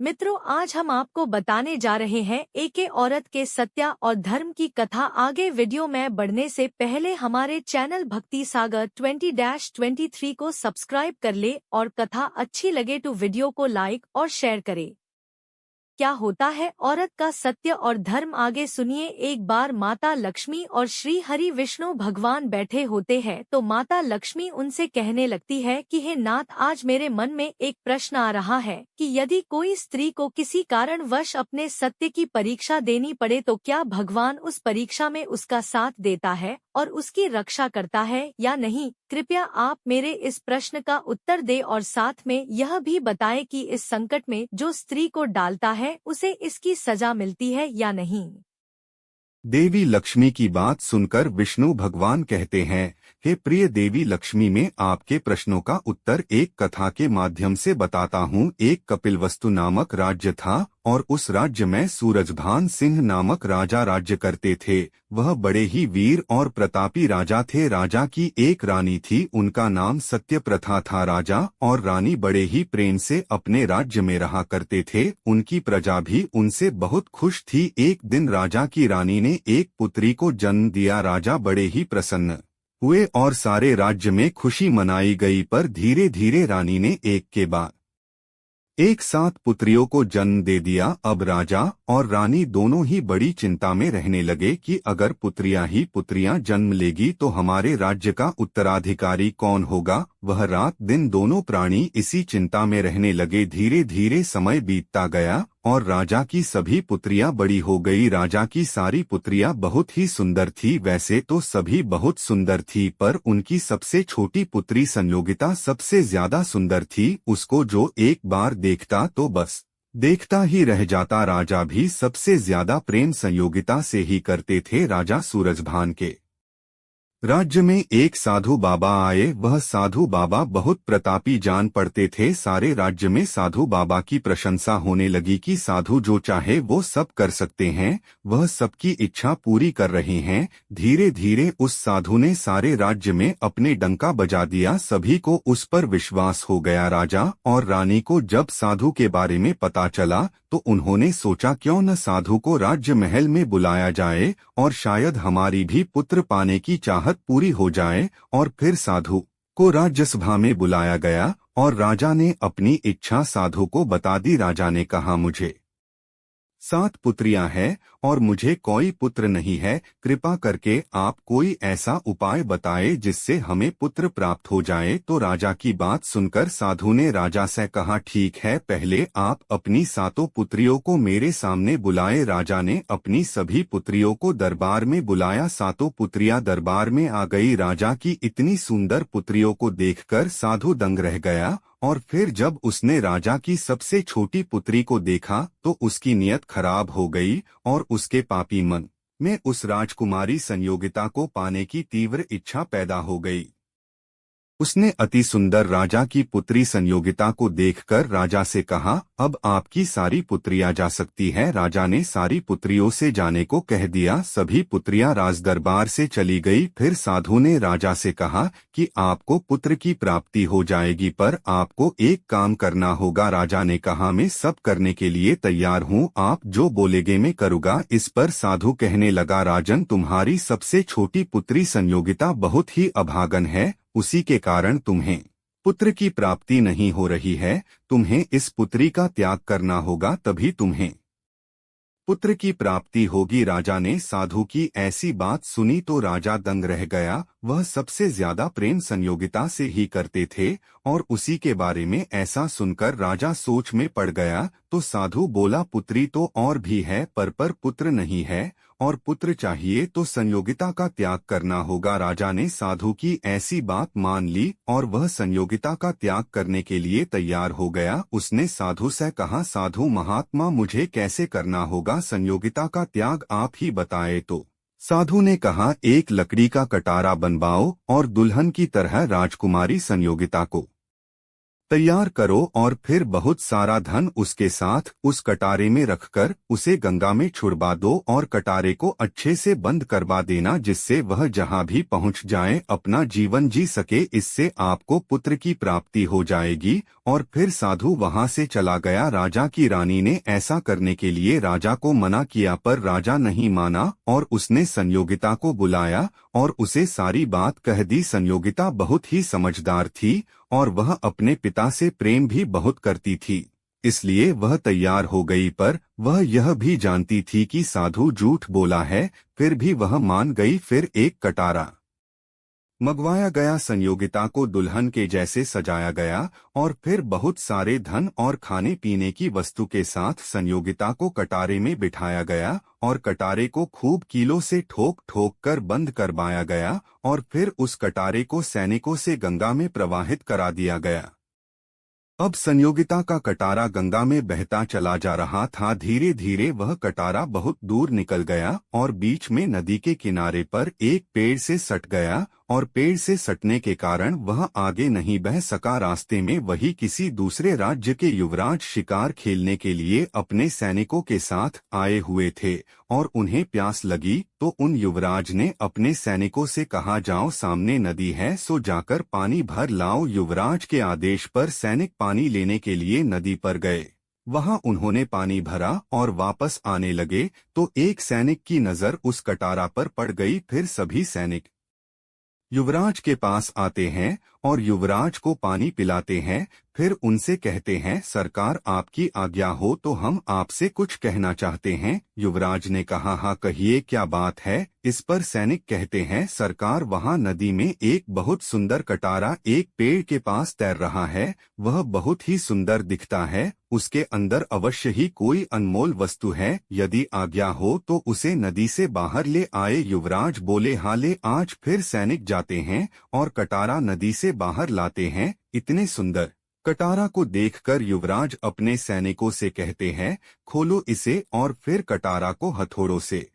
मित्रों, आज हम आपको बताने जा रहे हैं एक औरत के सत्या और धर्म की कथा। आगे वीडियो में बढ़ने से पहले हमारे चैनल भक्ति सागर 20-23 को सब्सक्राइब कर ले और कथा अच्छी लगे तो वीडियो को लाइक और शेयर करें। क्या होता है औरत का सत्य और धर्म, आगे सुनिए। एक बार माता लक्ष्मी और श्री हरि विष्णु भगवान बैठे होते हैं तो माता लक्ष्मी उनसे कहने लगती है कि हे नाथ, आज मेरे मन में एक प्रश्न आ रहा है कि यदि कोई स्त्री को किसी कारणवश अपने सत्य की परीक्षा देनी पड़े तो क्या भगवान उस परीक्षा में उसका साथ देता है और उसकी रक्षा करता है या नहीं। कृपया आप मेरे इस प्रश्न का उत्तर दे और साथ में यह भी बताएं कि इस संकट में जो स्त्री को डालता है उसे इसकी सजा मिलती है या नहीं। देवी लक्ष्मी की बात सुनकर विष्णु भगवान कहते हैं, हे प्रिय देवी लक्ष्मी, मैं आपके प्रश्नों का उत्तर एक कथा के माध्यम से बताता हूँ। एक कपिलवस्तु नामक राज्य था और उस राज्य में सूरजभान सिंह नामक राजा राज्य करते थे। वह बड़े ही वीर और प्रतापी राजा थे। राजा की एक रानी थी, उनका नाम सत्यप्रथा था। राजा और रानी बड़े ही प्रेम से अपने राज्य में रहा करते थे। उनकी प्रजा भी उनसे बहुत खुश थी। एक दिन राजा की रानी ने एक पुत्री को जन्म दिया। राजा बड़े ही प्रसन्न हुए और सारे राज्य में खुशी मनाई गई। पर धीरे धीरे रानी ने एक के बाद एक साथ पुत्रियों को जन्म दे दिया। अब राजा और रानी दोनों ही बड़ी चिंता में रहने लगे कि अगर पुत्रियां ही पुत्रियां जन्म लेगी तो हमारे राज्य का उत्तराधिकारी कौन होगा। वह रात दिन दोनों प्राणी इसी चिंता में रहने लगे। धीरे धीरे समय बीतता गया और राजा की सभी पुत्रियां बड़ी हो गई। राजा की सारी पुत्रियां बहुत ही सुंदर थी। वैसे तो सभी बहुत सुंदर थी, पर उनकी सबसे छोटी पुत्री संयोगिता सबसे ज्यादा सुंदर थी। उसको जो एक बार देखता तो बस देखता ही रह जाता। राजा भी सबसे ज्यादा प्रेम संयोगिता से ही करते थे। राजा सूरजभान के राज्य में एक साधु बाबा आए। वह साधु बाबा बहुत प्रतापी जान पड़ते थे। सारे राज्य में साधु बाबा की प्रशंसा होने लगी कि साधु जो चाहे वो सब कर सकते हैं, वह सबकी इच्छा पूरी कर रहे हैं। धीरे धीरे उस साधु ने सारे राज्य में अपने डंका बजा दिया। सभी को उस पर विश्वास हो गया। राजा और रानी को जब साधु के बारे में पता चला तो उन्होंने सोचा क्यों न साधु को राज्य महल में बुलाया जाए और शायद हमारी भी पुत्र पाने की चाहत पूरी हो जाए। और फिर साधु को राज्यसभा में बुलाया गया और राजा ने अपनी इच्छा साधु को बता दी। राजा ने कहा, मुझे 7 पुत्रियां हैं और मुझे कोई पुत्र नहीं है। कृपा करके आप कोई ऐसा उपाय बताए जिससे हमें पुत्र प्राप्त हो जाए। तो राजा की बात सुनकर साधु ने राजा से कहा, ठीक है, पहले आप अपनी 7 पुत्रियों को मेरे सामने बुलाए। राजा ने अपनी सभी पुत्रियों को दरबार में बुलाया। 7 पुत्रियां दरबार में आ गई। राजा की इतनी सुंदर पुत्रियों को देखकर साधु दंग रह गया और फिर जब उसने राजा की सबसे छोटी पुत्री को देखा तो उसकी नीयत खराब हो गई और उसके पापी मन में उस राजकुमारी संयोगिता को पाने की तीव्र इच्छा पैदा हो गई। उसने अति सुंदर राजा की पुत्री संयोगिता को देखकर राजा से कहा, अब आपकी सारी पुत्रियां जा सकती हैं। राजा ने सारी पुत्रियों से जाने को कह दिया। सभी पुत्रियां राजदरबार से चली गई। फिर साधु ने राजा से कहा कि आपको पुत्र की प्राप्ति हो जाएगी, पर आपको एक काम करना होगा। राजा ने कहा, मैं सब करने के लिए तैयार हूँ, आप जो बोलेगे मैं करूँगा। इस पर साधु कहने लगा, राजन, तुम्हारी सबसे छोटी पुत्री संयोगिता बहुत ही अभागन है, उसी के कारण तुम्हें पुत्र की प्राप्ति नहीं हो रही है। तुम्हें इस पुत्री का त्याग करना होगा, तभी तुम्हें पुत्र की प्राप्ति होगी। राजा ने साधु की ऐसी बात सुनी तो राजा दंग रह गया। वह सबसे ज्यादा प्रेम संयोगिता से ही करते थे और उसी के बारे में ऐसा सुनकर राजा सोच में पड़ गया। तो साधु बोला, पुत्री तो और भी है, पर पुत्र नहीं है और पुत्र चाहिए तो संयोगिता का त्याग करना होगा। राजा ने साधु की ऐसी बात मान ली और वह संयोगिता का त्याग करने के लिए तैयार हो गया। उसने साधु से कहा, साधु महात्मा, मुझे कैसे करना होगा संयोगिता का त्याग, आप ही बताए तो। साधु ने कहा, एक लकड़ी का कटारा बनवाओ और दुल्हन की तरह राजकुमारी संयोगिता को तैयार करो और फिर बहुत सारा धन उसके साथ उस कटारे में रखकर उसे गंगा में छुड़वा दो और कटारे को अच्छे से बंद करवा देना, जिससे वह जहाँ भी पहुँच जाए अपना जीवन जी सके। इससे आपको पुत्र की प्राप्ति हो जाएगी। और फिर साधु वहाँ से चला गया। राजा की रानी ने ऐसा करने के लिए राजा को मना किया, पर राजा नहीं माना और उसने संयोगिता को बुलाया और उसे सारी बात कह दी। संयोगिता बहुत ही समझदार थी और वह अपने पिता से प्रेम भी बहुत करती थी, इसलिए वह तैयार हो गई। पर वह यह भी जानती थी कि साधु झूठ बोला है, फिर भी वह मान गई। फिर एक कटारा मंगवाया गया, संयोगिता को दुल्हन के जैसे सजाया गया और फिर बहुत सारे धन और खाने पीने की वस्तु के साथ संयोगिता को कटारे में बिठाया गया और कटारे को खूब कीलों से ठोक ठोक कर बंद करवाया गया और फिर उस कटारे को सैनिकों से गंगा में प्रवाहित करा दिया गया। अब संयोगिता का कटारा गंगा में बहता चला जा रहा था। धीरे धीरे वह कटारा बहुत दूर निकल गया और बीच में नदी के किनारे पर एक पेड़ से सट गया और पेड़ से सटने के कारण वह आगे नहीं बह सका। रास्ते में वही किसी दूसरे राज्य के युवराज शिकार खेलने के लिए अपने सैनिकों के साथ आए हुए थे और उन्हें प्यास लगी, तो उन युवराज ने अपने सैनिकों से कहा, जाओ सामने नदी है सो जाकर पानी भर लाओ। युवराज के आदेश पर सैनिक पानी लेने के लिए नदी पर गए। वहां उन्होंने पानी भरा और वापस आने लगे तो एक सैनिक की नजर उस कटारा पर पड़ गई। फिर सभी सैनिक युवराज के पास आते हैं और युवराज को पानी पिलाते हैं। फिर उनसे कहते हैं, सरकार आपकी आज्ञा हो तो हम आपसे कुछ कहना चाहते हैं। युवराज ने कहा, हाँ कहिए क्या बात है। इस पर सैनिक कहते हैं, सरकार वहाँ नदी में एक बहुत सुंदर कटारा एक पेड़ के पास तैर रहा है। वह बहुत ही सुंदर दिखता है, उसके अंदर अवश्य ही कोई अनमोल वस्तु है। यदि आज्ञा हो तो उसे नदी से बाहर ले आए। युवराज बोले, हाँ ले। आज फिर सैनिक जाते हैं और कटारा नदी से बाहर लाते हैं। इतने सुंदर कटारा को देखकर युवराज अपने सैनिकों से कहते हैं, खोलो इसे। और फिर कटारा को हथौड़ों से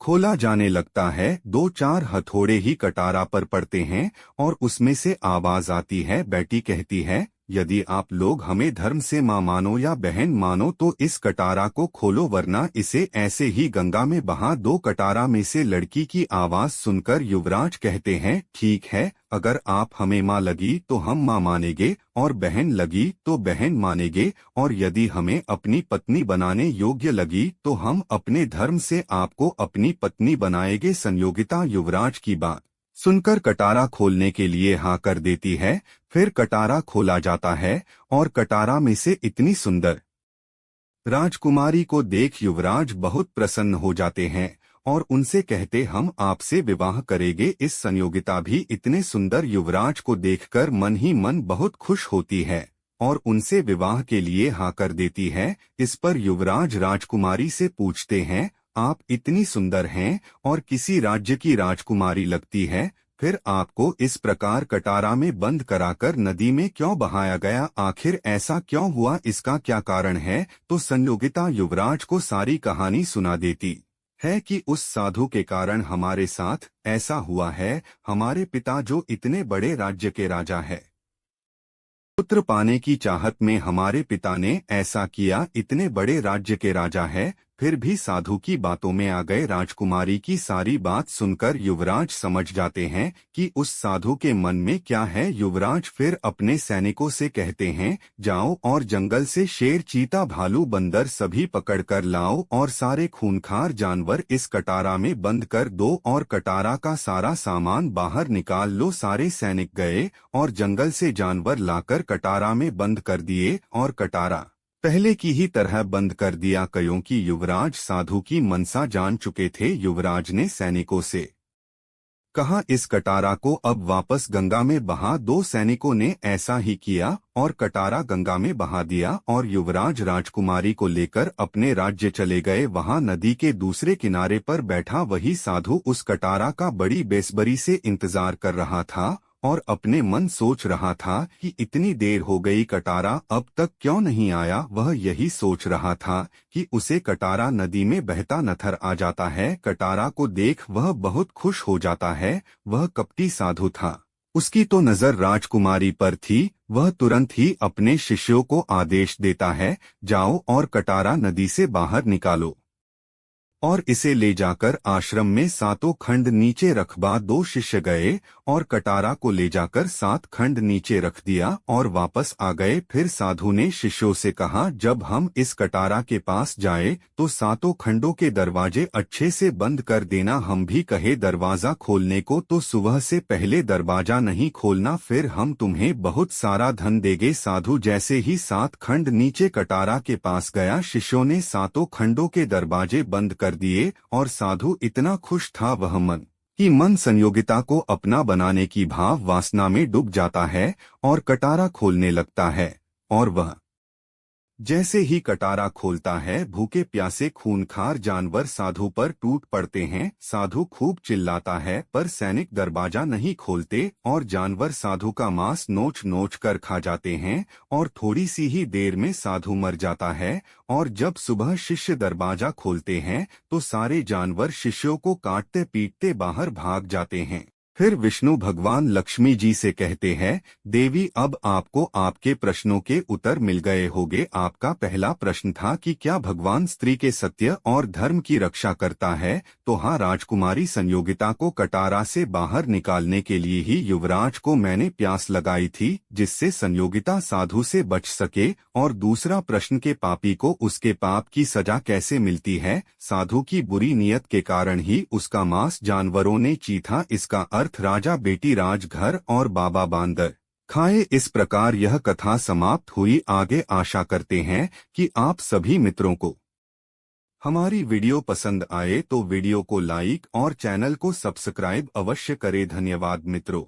खोला जाने लगता है। 2-4 हथौड़े ही कटारा पर पड़ते हैं और उसमें से आवाज आती है। बेटी कहती है, यदि आप लोग हमें धर्म से माँ मानो या बहन मानो तो इस कटारा को खोलो, वरना इसे ऐसे ही गंगा में बहा दो। कटारा में से लड़की की आवाज सुनकर युवराज कहते हैं, ठीक है, अगर आप हमें माँ लगी तो हम माँ मानेंगे और बहन लगी तो बहन मानेंगे, और यदि हमें अपनी पत्नी बनाने योग्य लगी तो हम अपने धर्म से आपको अपनी पत्नी बनाएंगे। संयोगिता युवराज की बात सुनकर कटारा खोलने के लिए हाँ कर देती है। फिर कटारा खोला जाता है और कटारा में से इतनी सुंदर राजकुमारी को देख युवराज बहुत प्रसन्न हो जाते हैं और उनसे कहते, हम आपसे विवाह करेंगे। इस संयोगिता भी इतने सुंदर युवराज को देखकर मन ही मन बहुत खुश होती है और उनसे विवाह के लिए हाँ कर देती है। इस पर युवराज राजकुमारी से पूछते हैं, आप इतनी सुंदर हैं और किसी राज्य की राजकुमारी लगती है, फिर आपको इस प्रकार कटारा में बंद कराकर नदी में क्यों बहाया गया? आखिर ऐसा क्यों हुआ? इसका क्या कारण है? तो संयोगिता युवराज को सारी कहानी सुना देती है कि उस साधु के कारण हमारे साथ ऐसा हुआ है। हमारे पिता जो इतने बड़े राज्य के राजा है, पुत्र पाने की चाहत में हमारे पिता ने ऐसा किया। इतने बड़े राज्य के राजा है, फिर भी साधु की बातों में आ गए। राजकुमारी की सारी बात सुनकर युवराज समझ जाते हैं कि उस साधु के मन में क्या है। युवराज फिर अपने सैनिकों से कहते हैं, जाओ और जंगल से शेर, चीता, भालू, बंदर सभी पकड़ कर लाओ और सारे खूंखार जानवर इस कटारा में बंद कर दो और कटारा का सारा सामान बाहर निकाल लो। सारे सैनिक गए और जंगल से जानवर लाकर कटारा में बंद कर दिए और कटारा पहले की ही तरह बंद कर दिया। क्योंकि युवराज साधु की मनसा जान चुके थे। युवराज ने सैनिकों से कहा, इस कटारा को अब वापस गंगा में बहा दो। सैनिकों ने ऐसा ही किया और कटारा गंगा में बहा दिया और युवराज राजकुमारी को लेकर अपने राज्य चले गए। वहां नदी के दूसरे किनारे पर बैठा वही साधु उस कटारा का बड़ी बेसब्री से इंतजार कर रहा था और अपने मन सोच रहा था कि इतनी देर हो गई, कटारा अब तक क्यों नहीं आया। वह यही सोच रहा था कि उसे कटारा नदी में बहता नजर आ जाता है। कटारा को देख वह बहुत खुश हो जाता है। वह कपटी साधु था उसकी तो नजर राजकुमारी पर थी। वह तुरंत ही अपने शिष्यों को आदेश देता है, जाओ और कटारा नदी से बाहर निकालो और इसे ले जाकर आश्रम में 7 खंड नीचे रखवा। 2 शिष्य गए और कटारा को ले जाकर 7 खंड नीचे रख दिया और वापस आ गए। फिर साधु ने शिष्यों से कहा, जब हम इस कटारा के पास जाए तो 7 खंडों के दरवाजे अच्छे से बंद कर देना। हम भी कहे दरवाजा खोलने को तो सुबह से पहले दरवाजा नहीं खोलना, फिर हम तुम्हें बहुत सारा धन देंगे। साधु जैसे ही 7 खंड नीचे कटारा के पास गया, शिष्यों ने 7 खंडों के दरवाजे बंद कर दिए और साधु इतना खुश था वह मन संयोगिता को अपना बनाने की भाव वासना में डूब जाता है और कटारा खोलने लगता है। और वह जैसे ही कटारा खोलता है, भूखे प्यासे खूंखार जानवर साधु पर टूट पड़ते हैं। साधु खूब चिल्लाता है पर सैनिक दरवाजा नहीं खोलते और जानवर साधु का मांस नोच नोच कर खा जाते हैं और थोड़ी सी ही देर में साधु मर जाता है। और जब सुबह शिष्य दरवाजा खोलते हैं तो सारे जानवर शिष्यों को काटते पीटते बाहर भाग जाते हैं। फिर विष्णु भगवान लक्ष्मी जी से कहते हैं, देवी अब आपको आपके प्रश्नों के उत्तर मिल गए होंगे। आपका पहला प्रश्न था कि क्या भगवान स्त्री के सत्य और धर्म की रक्षा करता है, तो हाँ, राजकुमारी संयोगिता को कटारा से बाहर निकालने के लिए ही युवराज को मैंने प्यास लगाई थी, जिससे संयोगिता साधु से बच सके। और दूसरा प्रश्न के पापी को उसके पाप की सजा कैसे मिलती है, साधु की बुरी नीयत के कारण ही उसका मांस जानवरों ने चीथा। इसका अर्थ राजा बेटी राजघर और बाबा बांदर खाए। इस प्रकार यह कथा समाप्त हुई। आगे आशा करते हैं कि आप सभी मित्रों को हमारी वीडियो पसंद आए तो वीडियो को लाइक और चैनल को सब्सक्राइब अवश्य करें। धन्यवाद मित्रों।